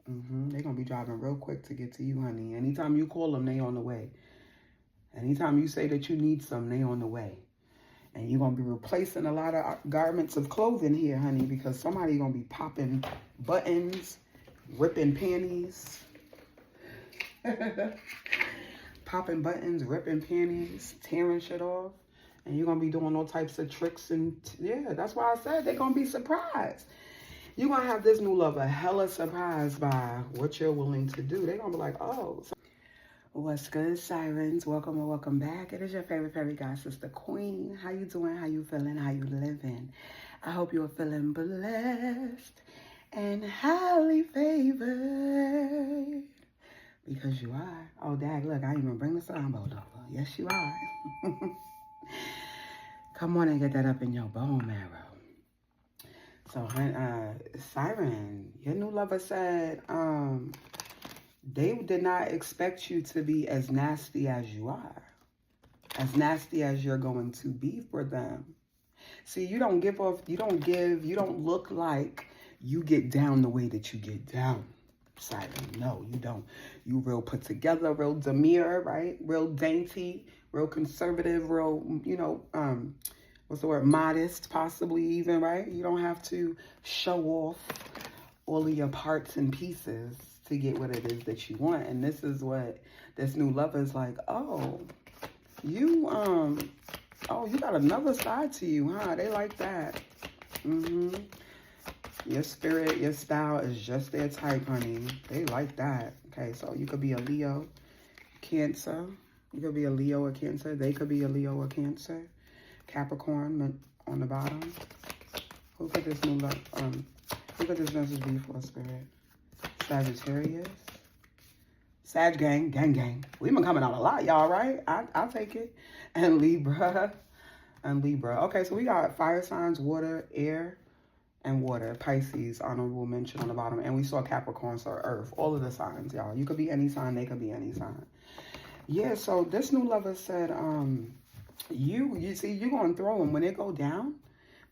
They're going to be driving real quick to get to you, honey. Anytime you call them, they on the way. Anytime you say that you need some, they on the way. And you're going to be replacing a lot of garments of clothing here, honey, because somebody going to be popping buttons, ripping panties. Popping buttons, ripping panties, tearing shit off. And you're going to be doing all types of tricks. And yeah, that's why I said they're going to be surprised. You're going to have this new lover hella surprised by what you're willing to do. They're going to be like, oh. What's good, Sirens? Welcome and welcome back. It is your favorite fairy god sister, Queen. How you doing? How you feeling? How you living? I hope you're feeling blessed and highly favored. Because you are. Oh, Dad, look, I didn't even bring the soundboard over. Yes, you are. Come on and get that up in your bone marrow. So, Siren, your new lover said, they did not expect you to be as nasty as you are. As nasty as you're going to be for them. See, you don't give off, you don't look like you get down the way that you get down. Siren, no, you don't. You real put together, real demure, right? Real dainty, real conservative, real, what's the word? Modest, possibly even, right? You don't have to show off all of your parts and pieces to get what it is that you want. And this is what this new lover is like, oh, you got another side to you, huh? They like that. Your spirit, your style is just their type, honey. They like that. Okay, so you could be a Leo, Cancer. You could be a Leo or Cancer. They could be a Leo or Cancer. Capricorn on the bottom. Who could this who could this message be for, spirit? Sagittarius. Sag gang, gang, gang. We've been coming out a lot, y'all, right? I'll take it. And Libra. And Libra. Okay, so we got fire signs, water, air, and water. Pisces, honorable mention on the bottom. And we saw Capricorn, so Earth. All of the signs, y'all. You could be any sign. They could be any sign. Yeah, so this new lover said, you see, you're going to throw them when they go down,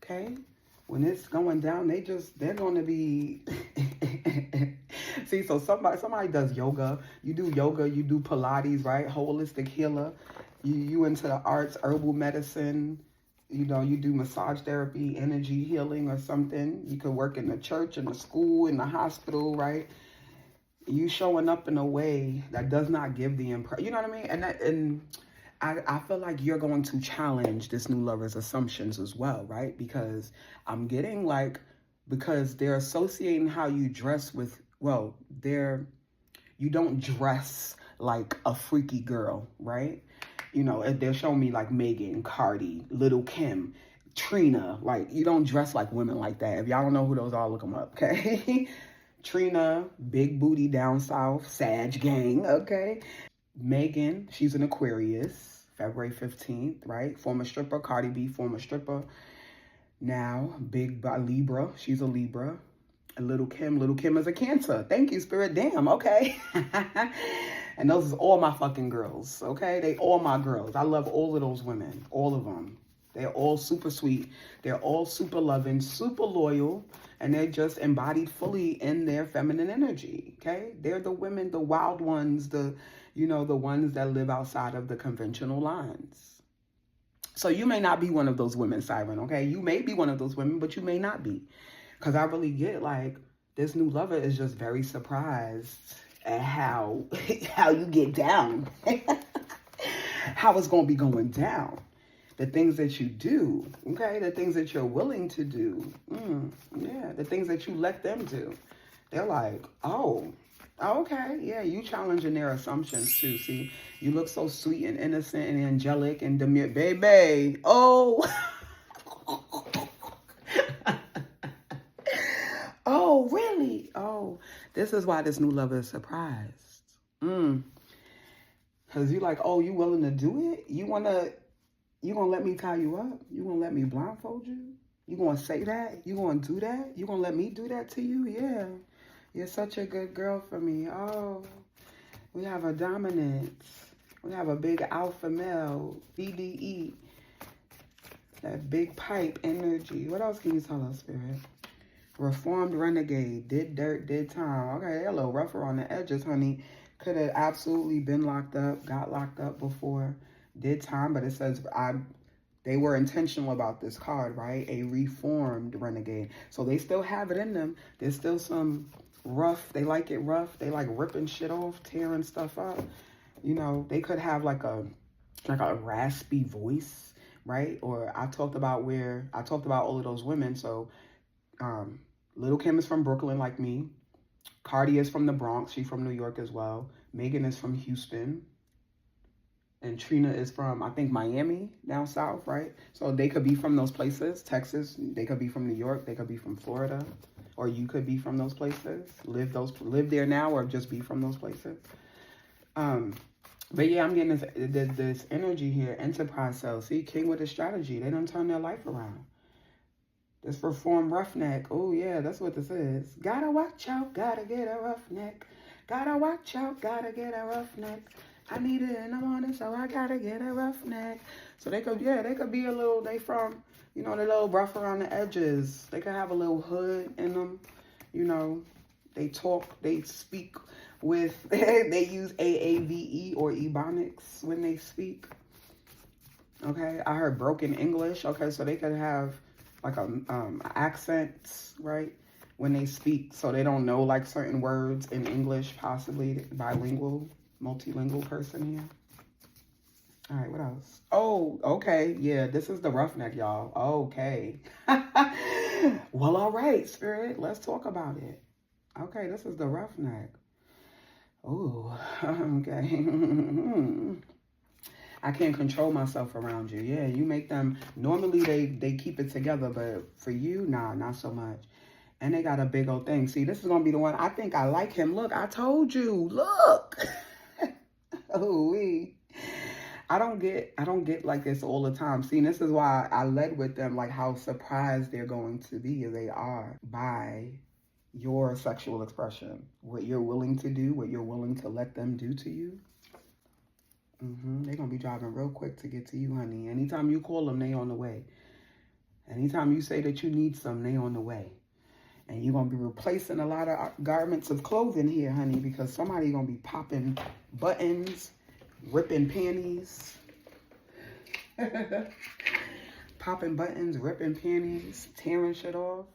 okay? When it's going down, they're going to be... See, so somebody does yoga. You do yoga, you do Pilates, right? Holistic healer. You into the arts, herbal medicine. You do massage therapy, energy healing or something. You could work in the church, in the school, in the hospital, right? You showing up in a way that does not give the impression. You know what I mean? And I feel like you're going to challenge this new lover's assumptions as well, right? Because I'm getting because they're associating how you dress with, you don't dress like a freaky girl, right? They're showing me like Megan, Cardi, Little Kim, Trina. Like, you don't dress like women like that. If y'all don't know who those are, look them up, okay? Trina, big booty down south, Sag gang, okay? Megan, she's an Aquarius, February 15th, right? Former stripper. Cardi B, former stripper. Now, big Libra, she's a Libra. And Little Kim is a Cancer. Thank you, Spirit. Damn, okay. And those is all my fucking girls, okay? They all my girls. I love all of those women, all of them. They're all super sweet. They're all super loving, super loyal, and they're just embodied fully in their feminine energy, okay? They're the women, the wild ones, the ones that live outside of the conventional lines. So you may not be one of those women, Siren, okay? You may be one of those women, but you may not be. Because I really get, this new lover is just very surprised at how you get down. How it's going to be going down. The things that you do, okay? The things that you're willing to do. Yeah, the things that you let them do. They're like, oh, okay. Yeah, you challenging their assumptions too. See, you look so sweet and innocent and angelic and demure. Baby, oh. Oh, really? Oh, this is why this new lover is surprised. Because you like, oh, you willing to do it? You gonna let me tie you up? You gonna let me blindfold you? You gonna say that? You gonna do that? You gonna let me do that to you? Yeah. You're such a good girl for me. Oh, we have a dominance. We have a big alpha male, BDE. That big pipe energy. What else can you tell us, Spirit? Reformed renegade, did dirt, did time. Okay, they're a little rougher on the edges, honey. Could have absolutely been locked up, got locked up before, did time, but it says they were intentional about this card, right? A reformed renegade. So they still have it in them. There's still some rough. They like it rough. They like ripping shit off, tearing stuff up. You know, they could have like a raspy voice, right? Or I talked about all of those women. So Little Kim is from Brooklyn like me. Cardi is from the Bronx. She's from New York as well. Megan is from Houston. And Trina is from, I think, Miami, down south, right? So they could be from those places. Texas, they could be from New York. They could be from Florida. Or you could be from those places. Live there now or just be from those places. But yeah, I'm getting this energy here. Enterprise cells. See, king with a strategy. They don't turn their life around. This reform roughneck. Oh, yeah, that's what this is. Gotta watch out, gotta get a roughneck. Gotta watch out, gotta get a roughneck. I need it in the morning, so I gotta get a roughneck. So they could be a little, they from, you know, they're a little rough around the edges. They could have a little hood in them. You know, they talk, they speak with, they use AAVE or Ebonics when they speak. Okay, I heard broken English. Okay, so they could have like accents, right, when they speak, so they don't know like certain words in English, possibly bilingual, multilingual person here. All right, what else? Oh, okay, yeah, this is the roughneck, y'all. Okay. Well, all right, Spirit, let's talk about it. Okay, this is the roughneck. Oh, okay. I can't control myself around you. Yeah, you make them, normally they keep it together, but for you, nah, not so much. And they got a big old thing. See, this is going to be the one, I think I like him. Look, I told you, look. Oh, I don't get like this all the time. See, this is why I led with them, like how surprised they're going to be, as they are, by your sexual expression. What you're willing to do, what you're willing to let them do to you. They're going to be driving real quick to get to you, honey. Anytime you call them, they on the way. Anytime you say that you need some, they on the way. And you're going to be replacing a lot of garments of clothing here, honey, because somebody going to be popping buttons, ripping panties. Popping buttons, ripping panties, tearing shit off.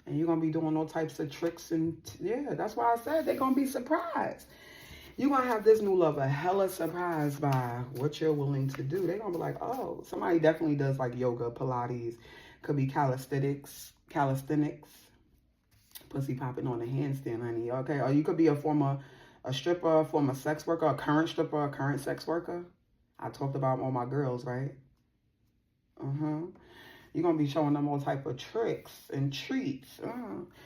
And you're going to be doing all types of tricks. And yeah, that's why I said they're going to be surprised. You're going to have this new lover hella surprised by what you're willing to do. They're going to be like, oh, somebody definitely does like yoga, Pilates, could be calisthenics, pussy popping on a handstand, honey, okay? Or you could be a stripper, a former sex worker, a current stripper, a current sex worker. I talked about all my girls, right? You're going to be showing them all type of tricks and treats.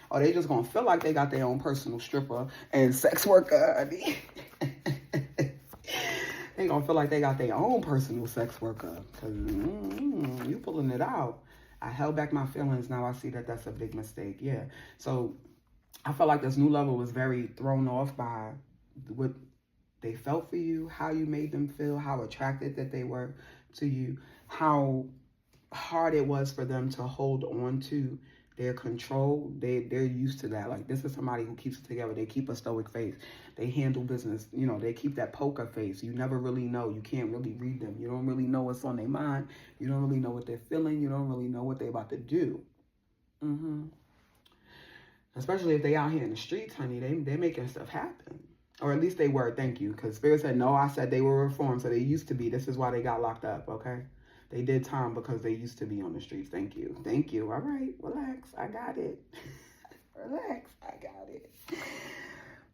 Or they just going to feel like they got their own personal stripper and sex worker. They going to feel like they got their own personal sex worker. Because you pulling it out. I held back my feelings. Now I see that that's a big mistake. Yeah. So I felt like this new lover was very thrown off by what they felt for you, how you made them feel, how attracted that they were to you, how hard it was for them to hold on to their control. They're used to that. Like, this is somebody who keeps it together. They keep a stoic face. They handle business. You know, they keep that poker face. You never really know. You can't really read them. You don't really know what's on their mind. You don't really know what they're feeling. You don't really know what they're about to do. Especially if they out here in the streets, honey. They making stuff happen. Or at least they were. Thank you. Because Spirit said, no, I said they were reformed. So they used to be. This is why they got locked up, okay? They did time because they used to be on the streets. Thank you. Thank you. All right. Relax. I got it. Relax. I got it.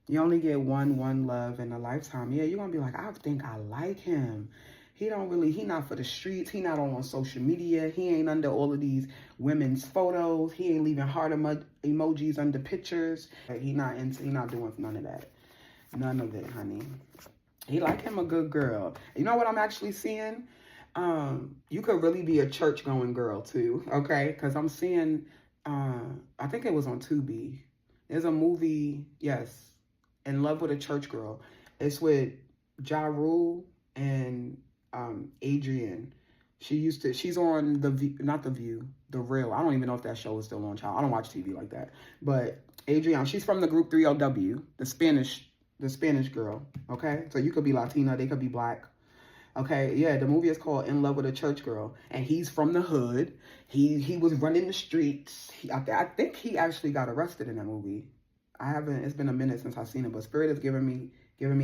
You only get one love in a lifetime. Yeah, you're going to be like, I think I like him. He not for the streets. He not on social media. He ain't under all of these women's photos. He ain't leaving heart emojis under pictures. He not doing none of that. None of it, honey. He like him a good girl. You know what I'm actually seeing? You could really be a church-going girl, too, okay? Because I'm seeing, I think it was on Tubi. There's a movie, yes, In Love with a Church Girl. It's with Ja Rule and Adrian. She's on the View, not the View, The Real. I don't even know if that show is still on, child. I don't watch TV like that. But Adriana, she's from the group 3LW, the Spanish girl. Okay, so you could be Latina, they could be black. Okay, yeah, the movie is called In Love with a Church Girl, and he's from the hood. He was running the streets. I think he actually got arrested in that movie. I haven't. It's been a minute since I've seen it, but Spirit is giving me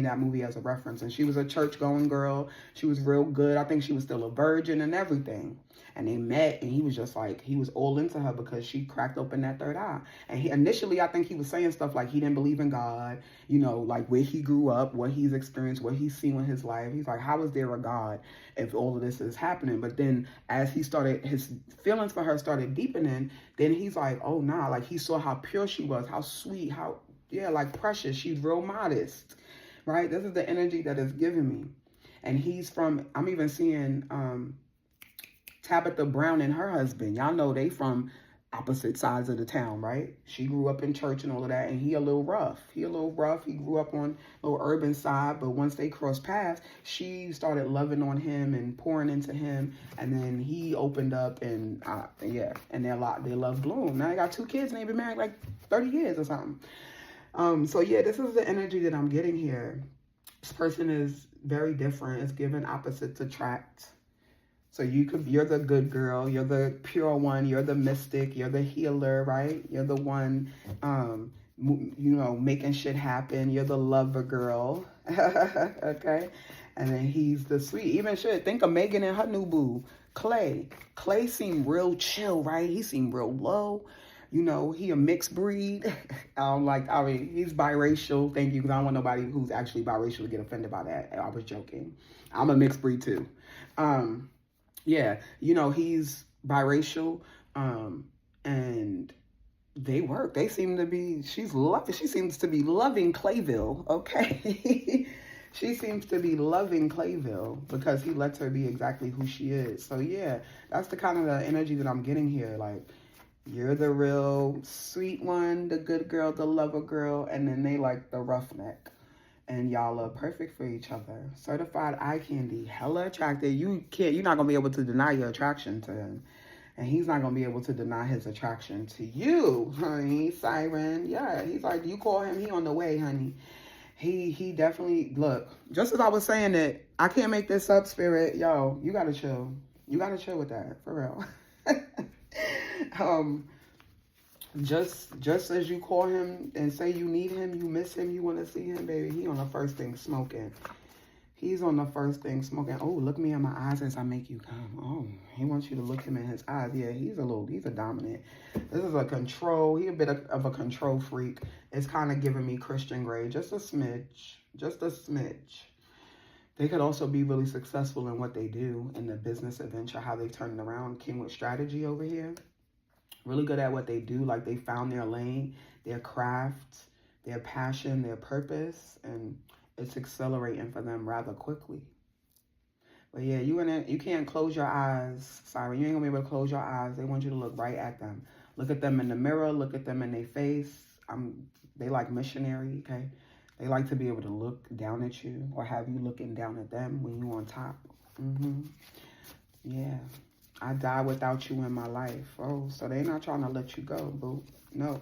that movie as a reference. And she was a church going girl. She was real good. I think she was still a virgin and everything. And they met, and he was just like, he was all into her because she cracked open that third eye. And initially, I think he was saying stuff like he didn't believe in God, you know, like where he grew up, what he's experienced, what he's seen in his life. He's like, how is there a God if all of this is happening? But then as his feelings for her started deepening, then he's like, oh, nah, like he saw how pure she was, how sweet, like precious. She's real modest, right? This is the energy that is giving me. And I'm even seeing Tabitha Brown and her husband. Y'all know they from opposite sides of the town, right? She grew up in church and all of that, and he a little rough. He grew up on a little urban side, but once they crossed paths, she started loving on him and pouring into him, and then he opened up, and and their love bloomed. Now they got 2 kids, and they've been married like 30 years or something. So yeah, this is the energy that I'm getting here. This person is very different. It's giving opposites attract. So you're the good girl, you're the pure one, you're the mystic, you're the healer, right? You're the one, making shit happen. You're the lover girl, okay? And then he's the sweet. Even think of Megan and her new boo, Clay. Clay seemed real chill, right? He seemed real low. You know, he a mixed breed. He's biracial. Thank you, because I don't want nobody who's actually biracial to get offended by that. I was joking. I'm a mixed breed too. Yeah, he's biracial, and they work. She seems to be loving Clayville, okay? She seems to be loving Clayville because he lets her be exactly who she is. So yeah, that's the kind of the energy that I'm getting here. Like, you're the real sweet one, the good girl, the lover girl, and then they like the roughneck. And y'all are perfect for each other. Certified eye candy, hella attracted. You're not gonna be able to deny your attraction to him. And he's not gonna be able to deny his attraction to you, honey. Siren, yeah, he's like, you call him, he on the way, honey. He definitely, look, just as I was saying that, I can't make this up, Spirit. Yo, you gotta chill. You gotta chill with that, for real. Just as you call him and say you need him, you miss him, you want to see him, baby, he on the first thing smoking. He's on the first thing smoking. Oh, look me in my eyes as I make you come. Oh, he wants you to look him in his eyes. Yeah, he's a dominant. This is a control. He a bit of a control freak. It's kind of giving me Christian Grey. Just a smidge. Just a smidge. They could also be really successful in what they do in the business adventure, how they turn it around. King with strategy over here. Really good at what they do. Like, they found their lane, their craft, their passion, their purpose, and it's accelerating for them rather quickly. But yeah, you can't close your eyes. Siren, you ain't gonna be able to close your eyes. They want you to look right at them. Look at them in the mirror. Look at them in their face. They like missionary, okay? They like to be able to look down at you or have you looking down at them when you're on top. Yeah. I die without you in my life. Oh, so they're not trying to let you go, boo. No.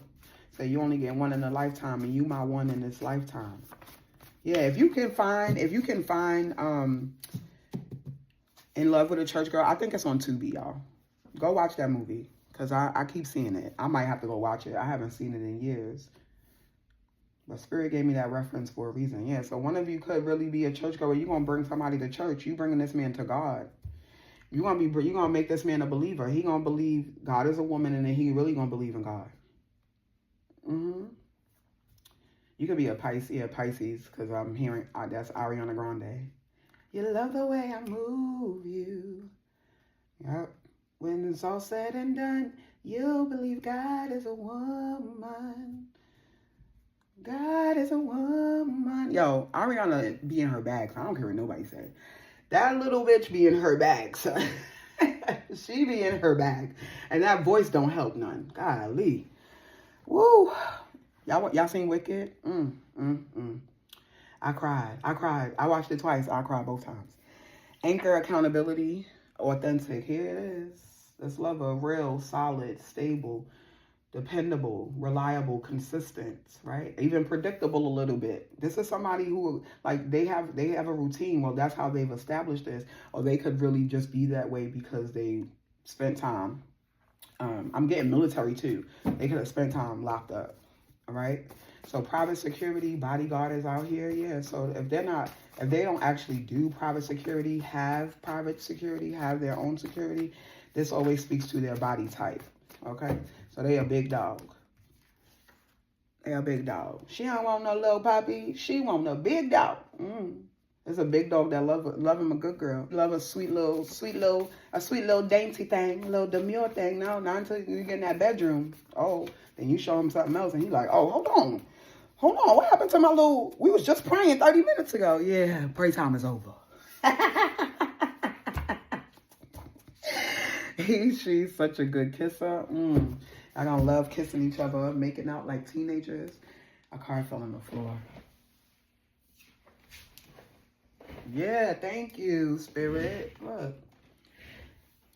So you only get one in a lifetime, and you my one in this lifetime. Yeah, if you can find In Love with a Church Girl, I think it's on Tubi, y'all. Go watch that movie, because I keep seeing it. I might have to go watch it. I haven't seen it in years. But Spirit gave me that reference for a reason. Yeah, so one of you could really be a church girl. You're going to bring somebody to church. You bringing this man to God. You're gonna make this man a believer. He gonna believe God is a woman, and then he really gonna believe in God. You could be a Pisces, because I'm hearing that's Ariana Grande. You love the way I move you. Yep. When it's all said and done, you'll believe God is a woman. God is a woman. Yo, Ariana be in her bag. I don't care what nobody say. That little bitch be in her bag, son. She be in her bag. And that voice don't help none. Golly. Woo. Y'all seen Wicked? I cried. I watched it twice. I cried both times. Anchor accountability. Authentic. Here it is. This lover, real, solid, stable, dependable, reliable, consistent, right? Even predictable a little bit. This is somebody who, like, they have a routine. Well, that's how they've established this. Or they could really just be that way because they spent time. I'm getting military too. They could have spent time locked up. All right. So private security, bodyguard is out here. Yeah. So if they don't actually do private security, have their own security, this always speaks to their body type. Okay. So they a big dog. They a big dog. She don't want no little puppy. She want a big dog. It's a big dog that love him a good girl. Love a sweet little dainty thing, a little demure thing. No, not until you get in that bedroom. Oh, then you show him something else and he's like, oh, hold on. What happened to my little, we was just praying 30 minutes ago. Yeah, pray time is over. She's such a good kisser. I gonna love kissing each other, making out like teenagers. A card fell on the floor. Yeah, thank you, Spirit. Look.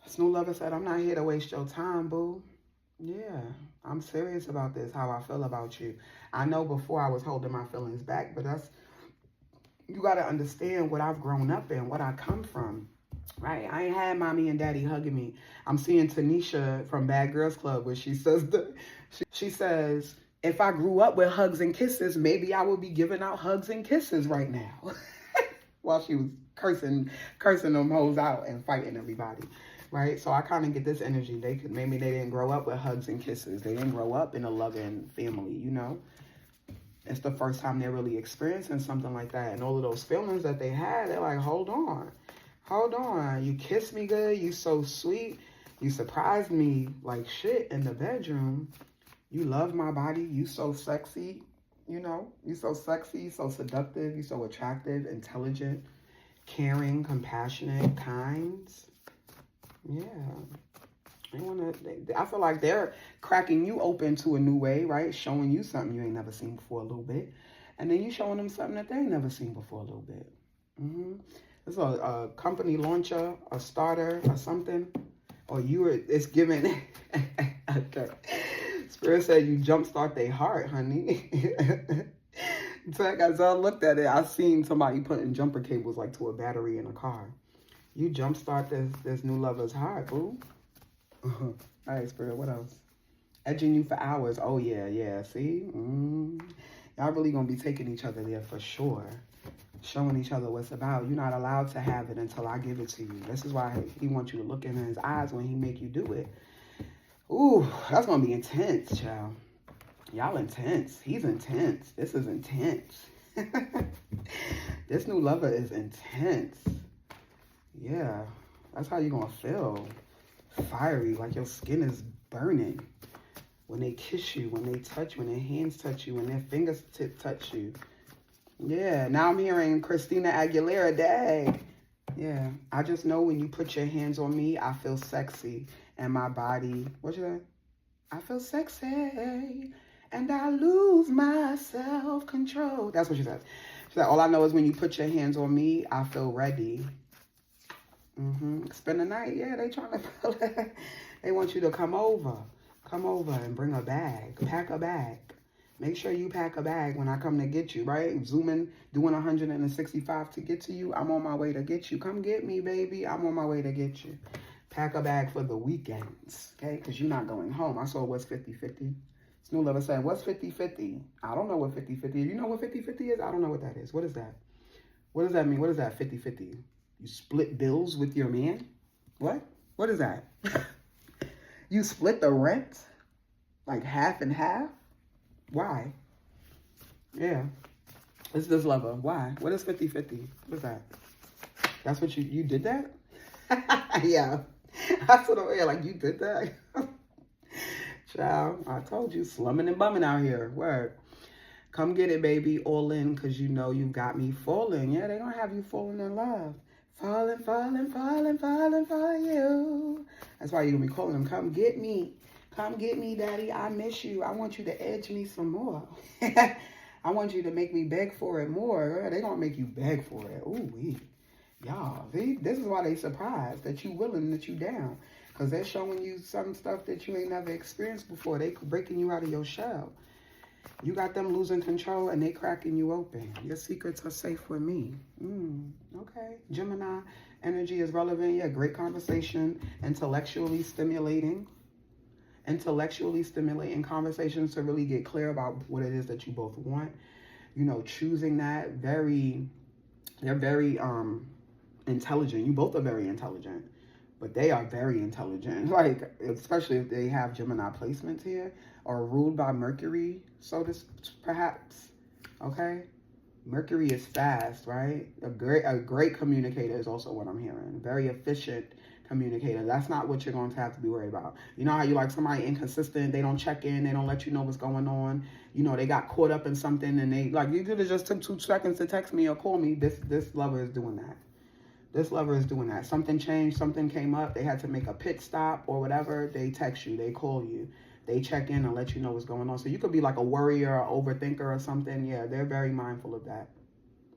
This new lover said, I'm not here to waste your time, boo. Yeah, I'm serious about this, how I feel about you. I know before I was holding my feelings back, but you got to understand what I've grown up in, what I come from, right? I ain't had mommy and daddy hugging me. I'm seeing Tanisha from Bad Girls Club where she says, she says, if I grew up with hugs and kisses, maybe I would be giving out hugs and kisses right now. While she was cursing them hoes out and fighting everybody, right? So I kind of get this energy. Maybe they didn't grow up with hugs and kisses. They didn't grow up in a loving family, you know? It's the first time they're really experiencing something like that. And all of those feelings that they had, they're like, hold on. You kissed me good. You so sweet. You surprised me like shit in the bedroom. You love my body. You so sexy. You know, you're so sexy, so seductive, you're so attractive, intelligent, caring, compassionate, kind. Yeah. I feel like they're cracking you open to a new way, right? Showing you something you ain't never seen before a little bit. And then you showing them something that they ain't never seen before a little bit. It's a company launcher, a starter, or something. Or it's giving, okay. Spirit said you jumpstart their heart, honey. So as I looked at it, I seen somebody putting jumper cables like to a battery in a car. You jumpstart this new lover's heart, boo. All right, Spirit, what else? Edging you for hours. Oh, yeah. See? Y'all really going to be taking each other there for sure. Showing each other what's about. You're not allowed to have it until I give it to you. This is why he wants you to look in his eyes when he make you do it. Ooh, that's going to be intense, child. Y'all intense. He's intense. This is intense. This new lover is intense. Yeah, that's how you're going to feel. Fiery, like your skin is burning. When they kiss you, when they touch you, when their hands touch you, when their fingertips touch you. Yeah, now I'm hearing Christina Aguilera, dag. Yeah, I just know when you put your hands on me, I feel sexy. And my body, what you say? I feel sexy. And I lose my self-control. That's what she said. She said, all I know is when you put your hands on me, I feel ready. Spend the night. Yeah, they trying to feel it. They want you to come over. Come over and bring a bag. Pack a bag. Make sure you pack a bag when I come to get you, right? Zooming, doing 165 to get to you. I'm on my way to get you. Come get me, baby. I'm on my way to get you. Pack a bag for the weekends, okay? Because you're not going home. I saw what's 50-50. This new lover said, what's 50-50? I don't know what 50-50 is. You know what 50-50 is? I don't know what that is. What is that? What does that mean? What is that 50-50? You split bills with your man? What? What is that? You split the rent? Like half and half? Why? Yeah. It's this lover. Why? What is 50-50? What is that? That's what you did that? Yeah. That's what I'm here. Like, you did that? Child, I told you, slumming and bumming out here. Word. Come get it, baby. All in, because you know you got me falling. Yeah, they gonna have you falling in love. Falling, falling, falling, falling for you. That's why you're gonna be calling them. Come get me. Come get me, daddy. I miss you. I want you to edge me some more. I want you to make me beg for it more. They gonna make you beg for it. Ooh, wee. Y'all, see, this is why they surprised that you willing, that you down. Because they're showing you some stuff that you ain't never experienced before. They breaking you out of your shell. You got them losing control and they cracking you open. Your secrets are safe with me. Okay. Gemini energy is relevant. Yeah, great conversation. Intellectually stimulating conversations to really get clear about what it is that you both want. You know, choosing that. They're very intelligent. You both are very intelligent, but they are very intelligent. Like, especially if they have Gemini placements here or ruled by Mercury, so this perhaps. Okay. Mercury is fast, right? A great communicator is also what I'm hearing. Very efficient communicator. That's not what you're going to have to be worried about. You know how you like somebody inconsistent, they don't check in, they don't let you know what's going on. You know, they got caught up in something and they, like, you could have just took 2 seconds to text me or call me. This lover is doing that. This lover is doing that. Something changed, something came up, they had to make a pit stop or whatever. They text you, they call you. They check in and let you know what's going on. So you could be like a worrier or overthinker or something. Yeah, they're very mindful of that.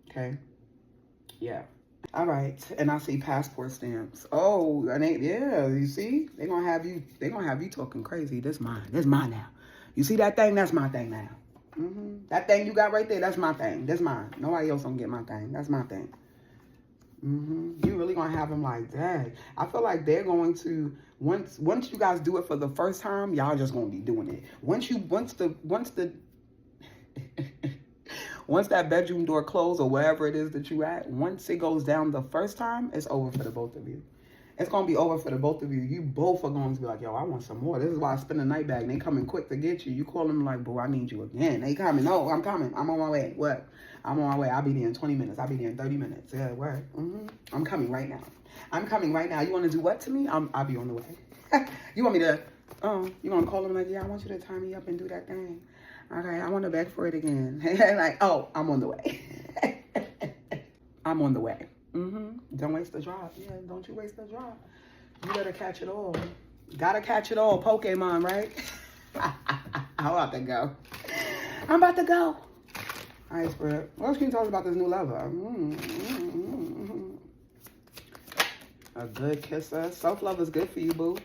Okay? Yeah. All right. And I see passport stamps. Oh, and yeah, you see? They're gonna have you talking crazy. This mine. This mine now. You see that thing? That's my thing now. That thing you got right there, that's my thing. That's mine. Nobody else gonna get my thing. That's my thing. You really gonna have them like that. I feel like they're going to, once you guys do it for the first time, y'all just gonna be doing it. Once that bedroom door closed or wherever it is that you at, once it goes down the first time, it's over for the both of you. It's going to be over for the both of you. You both are going to be like, yo, I want some more. This is why I spend a night bag. And they coming quick to get you. You call them like, bro, I need you again. They coming. No, I'm coming. I'm on my way. What? I'm on my way. I'll be there in 20 minutes. I'll be there in 30 minutes. Yeah, word. I'm coming right now. I'm coming right now. You want to do what to me? I'll be on the way. You want me to, you going to call them like, yeah, I want you to tie me up and do that thing. Okay, I want to beg for it again. Like, oh, I'm on the way. I'm on the way. Don't waste the drop. Yeah, don't you waste the drop. You better catch it all. Gotta catch it all, Pokemon, right? I'm about to go. I'm about to go. All right, Spirit. What else can you tell us about this new lover? A good kisser. Self-love is good for you, boo.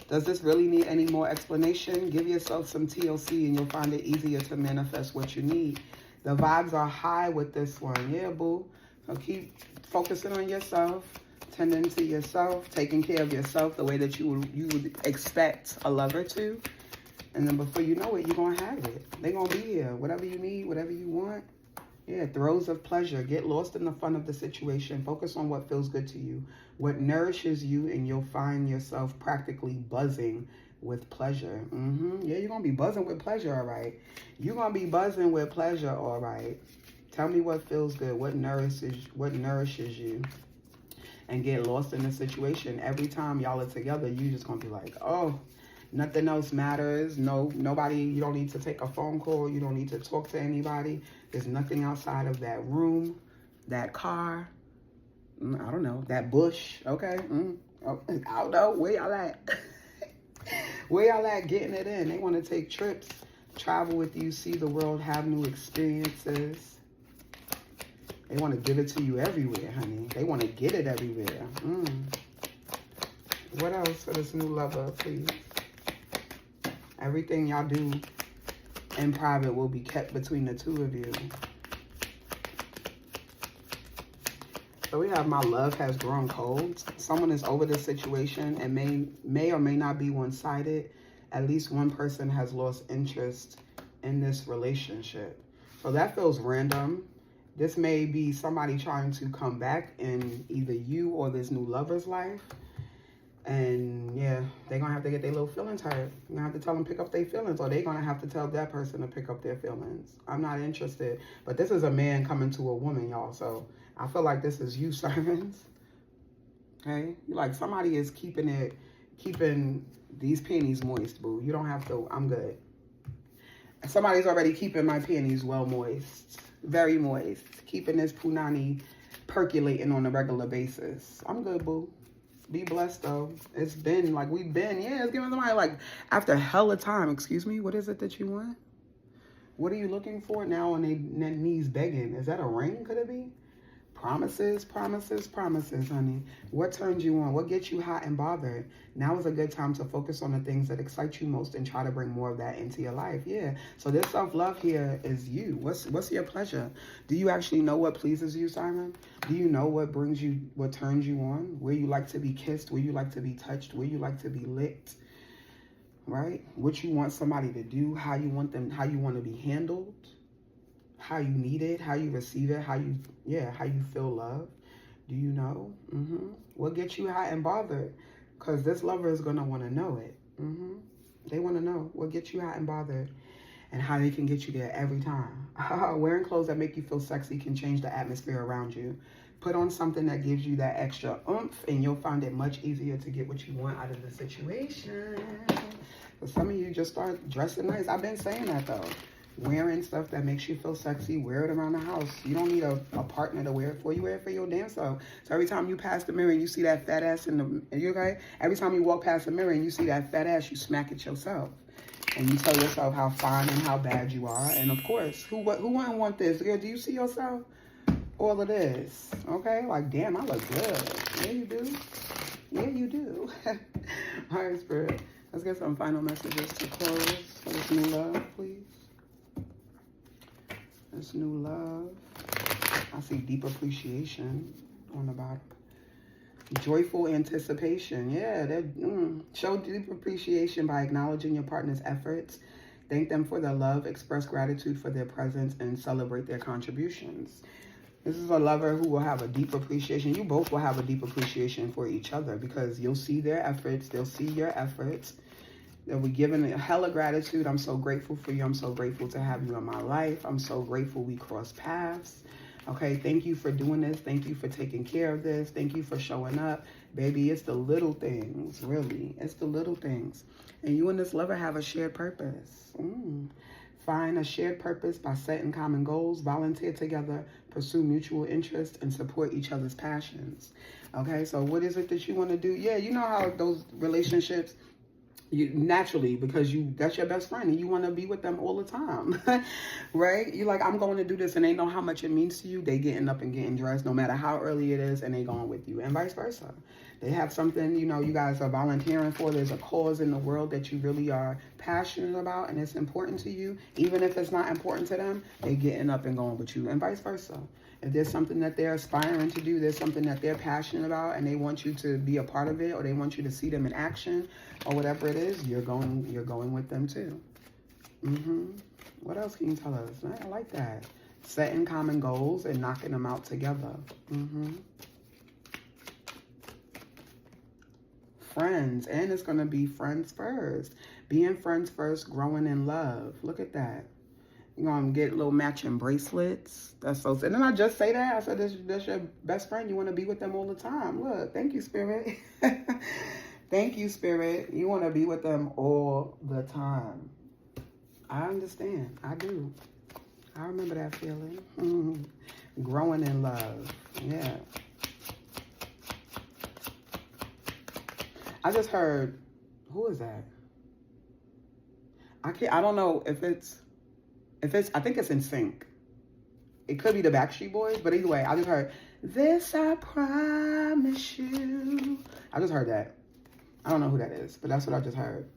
Does this really need any more explanation? Give yourself some TLC and you'll find it easier to manifest what you need. The vibes are high with this one. Yeah, boo. So keep focusing on yourself, tending to yourself, taking care of yourself the way that you would expect a lover to. And then before you know it, you're going to have it. They're going to be here. Whatever you need, whatever you want. Yeah, throes of pleasure. Get lost in the fun of the situation. Focus on what feels good to you, what nourishes you, and you'll find yourself practically buzzing with pleasure. Yeah, you're going to be buzzing with pleasure, all right. You're going to be buzzing with pleasure, all right. Tell me what feels good, what nourishes you, and get lost in the situation. Every time y'all are together, you just going to be like, oh, nothing else matters. Nobody, you don't need to take a phone call. You don't need to talk to anybody. There's nothing outside of that room, that car, I don't know, that bush, okay? I don't know, where y'all at? Where y'all at getting it in? They want to take trips, travel with you, see the world, have new experiences. They want to give it to you everywhere, honey. They want to get it everywhere. What else for this new lover, please? Everything y'all do in private will be kept between the two of you. So we have my love has grown cold. Someone is over the situation and may or may not be one-sided. At least one person has lost interest in this relationship. So that feels random. This may be somebody trying to come back in either you or this new lover's life. And yeah, they're going to have to get their little feelings hurt. You're going to have to tell them pick up their feelings, or they're going to have to tell that person to pick up their feelings. I'm not interested. But this is a man coming to a woman, y'all. So I feel like this is you, Sirens. Okay? Like somebody is keeping these panties moist, boo. You don't have to. I'm good. Somebody's already keeping my panties well moist. Very moist. Keeping this punani percolating on a regular basis. I'm good, boo. Be blessed, though. It's been like it's giving somebody like after hella time. Excuse me, what is it that you want? What are you looking for now on their knees begging? Is that a ring? Could it be? Promises, promises, promises, honey. What turns you on? What gets you hot and bothered? Now is a good time to focus on the things that excite you most and try to bring more of that into your life. Yeah. So this self-love here is you. What's your pleasure? Do you actually know what pleases you, Siren? Do you know what turns you on? Where you like to be kissed? Where you like to be touched? Where you like to be licked? Right? What you want somebody to do? How you want to be handled? How you need it, how you receive it, how you feel love. Do you know? What gets you hot and bothered? Because this lover is going to want to know it. They want to know what gets you hot and bothered and how they can get you there every time. Wearing clothes that make you feel sexy can change the atmosphere around you. Put on something that gives you that extra oomph and you'll find it much easier to get what you want out of the situation. For some of you, just start dressing nice. I've been saying that though. Wearing stuff that makes you feel sexy, wear it around the house. You don't need a partner to wear it for. You wear it for your damn self. So every time you pass the mirror and you see that fat ass you okay? Every time you walk past the mirror and you see that fat ass, you smack it yourself. And you tell yourself how fine and how bad you are. And of course, who wouldn't want this? Girl, do you see yourself? All of this, okay? Like, damn, I look good. Yeah, you do. Yeah, you do. All right, Spirit. Let's get some final messages to close for this new love, please. This new love. I see deep appreciation on the bottom. Joyful anticipation. Yeah, show deep appreciation by acknowledging your partner's efforts. Thank them for their love, express gratitude for their presence, and celebrate their contributions. This is a lover who will have a deep appreciation. You both will have a deep appreciation for each other because you'll see their efforts. They'll see your efforts. They'll be given a hella gratitude. I'm so grateful for you. I'm so grateful to have you in my life. I'm so grateful we crossed paths. Okay, thank you for doing this. Thank you for taking care of this. Thank you for showing up. Baby, it's the little things, really. It's the little things. And you and this lover have a shared purpose. Find a shared purpose by setting common goals, volunteer together, pursue mutual interest, and support each other's passions. Okay, so what is it that you want to do? Yeah, you know how those relationships... You naturally, because that's your best friend and you want to be with them all the time, right? You're like, I'm going to do this, and they know how much it means to you. They getting up and getting dressed no matter how early it is, and they going with you, and vice versa. They have something, you guys are volunteering for. There's a cause in the world that you really are passionate about, and it's important to you. Even if it's not important to them, they getting up and going with you, and vice versa. If there's something that they're aspiring to do, there's something that they're passionate about, and they want you to be a part of it, or they want you to see them in action, or whatever it is, you're going with them too. What else can you tell us? I like that. Setting common goals and knocking them out together. Friends, and it's going to be friends first. Being friends first, growing in love. Look at that. You're going to get little matching bracelets. That's so sad. Didn't I just say that? I said, that's your best friend. You want to be with them all the time. Look, thank you, Spirit. Thank you, Spirit. You want to be with them all the time. I understand. I do. I remember that feeling. Growing in love. Yeah. I just heard, who is that? I don't know if it's, I think it's in sync. It could be the Backstreet Boys, but either way, I just heard, this I promise you. I just heard that. I don't know who that is, but that's what I just heard.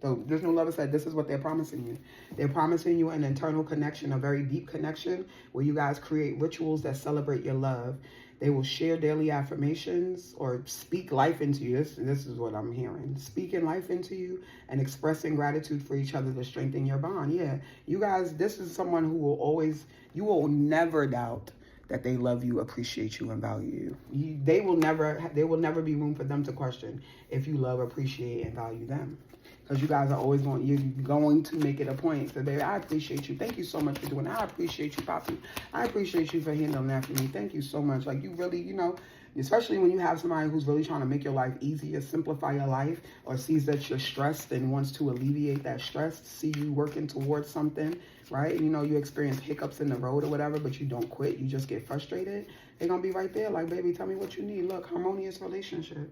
So this new lover said, this is what they're promising you. They're promising you an internal connection, a very deep connection, where you guys create rituals that celebrate your love. They will share daily affirmations or speak life into you. This is what I'm hearing. Speaking life into you and expressing gratitude for each other to strengthen your bond. Yeah, you guys, this is someone who will always, you will never doubt that they love you, appreciate you, and value you. There will never be room for them to question if you love, appreciate, and value them. Because you guys are always you're going to make it a point. So, baby, I appreciate you. Thank you so much for doing that. I appreciate you, Poppy. I appreciate you for handling that for me. Thank you so much. Like, you really, especially when you have somebody who's really trying to make your life easier, simplify your life, or sees that you're stressed and wants to alleviate that stress, see you working towards something, right? You experience hiccups in the road or whatever, but you don't quit. You just get frustrated. They're going to be right there like, baby, tell me what you need. Look, harmonious relationship.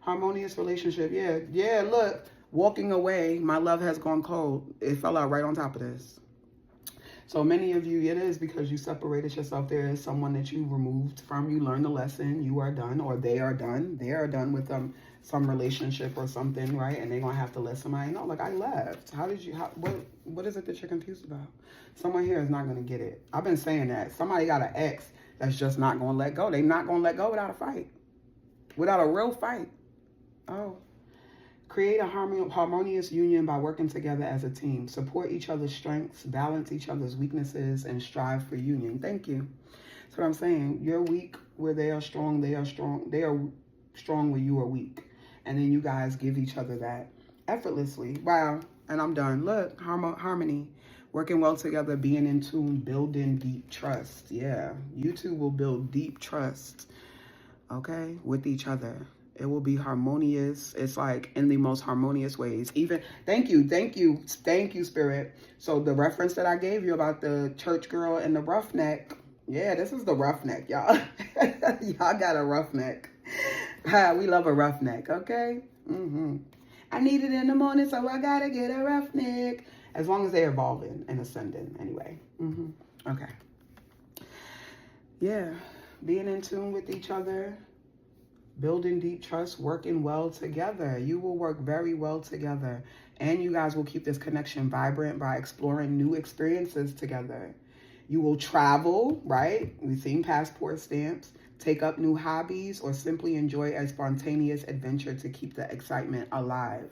Harmonious relationship. Yeah, look. Walking away, my love has gone cold. It fell out right on top of this. So many of you, it is because you separated yourself. There is someone that you removed from. You learned the lesson. You are done, or they are done. They are done with some relationship or something, right? And they're going to have to let somebody know, like, I left. What is it that you're confused about? Someone here is not going to get it. I've been saying that. Somebody got an ex that's just not going to let go. They're not going to let go without a fight. Without a real fight. Oh. Create a harmonious union by working together as a team. Support each other's strengths, balance each other's weaknesses, and strive for union. Thank you. That's what I'm saying. You're weak where they are strong. They are strong. They are strong where you are weak. And then you guys give each other that effortlessly. Wow. And I'm done. Look, harmony. Working well together, being in tune, building deep trust. Yeah. You two will build deep trust, okay, with each other. It will be harmonious. It's like in the most harmonious ways. Even, thank you, Spirit. So the reference that I gave you about the church girl and the roughneck, yeah, this is the roughneck, y'all. Y'all got a roughneck. We love a roughneck, okay? I need it in the morning, so I gotta get a roughneck. As long as they're evolving and ascending, anyway. Okay. Yeah, being in tune with each other. Building deep trust, working well together. You will work very well together. And you guys will keep this connection vibrant by exploring new experiences together. You will travel, right? We've seen passport stamps. Take up new hobbies or simply enjoy a spontaneous adventure to keep the excitement alive.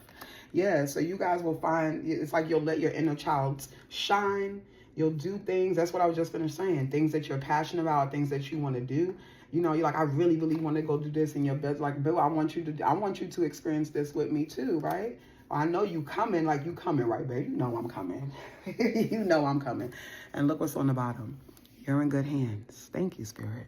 Yeah, so you guys will find, it's like you'll let your inner child shine. You'll do things. That's what I was just finished saying. Things that you're passionate about, things that you want to do. You know, you're like, I really, really want to go do this in your bed. Like, Bill, I want you to experience this with me too, right? Well, I know you coming, like you coming, right, babe? You know I'm coming. You know I'm coming. And look what's on the bottom. You're in good hands. Thank you, Spirit.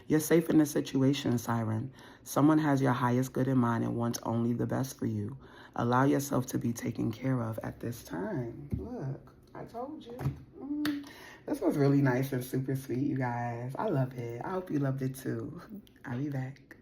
You're safe in this situation, Siren. Someone has your highest good in mind and wants only the best for you. Allow yourself to be taken care of at this time. Look, I told you. This was really nice and super sweet, you guys. I love it. I hope you loved it too. I'll be back.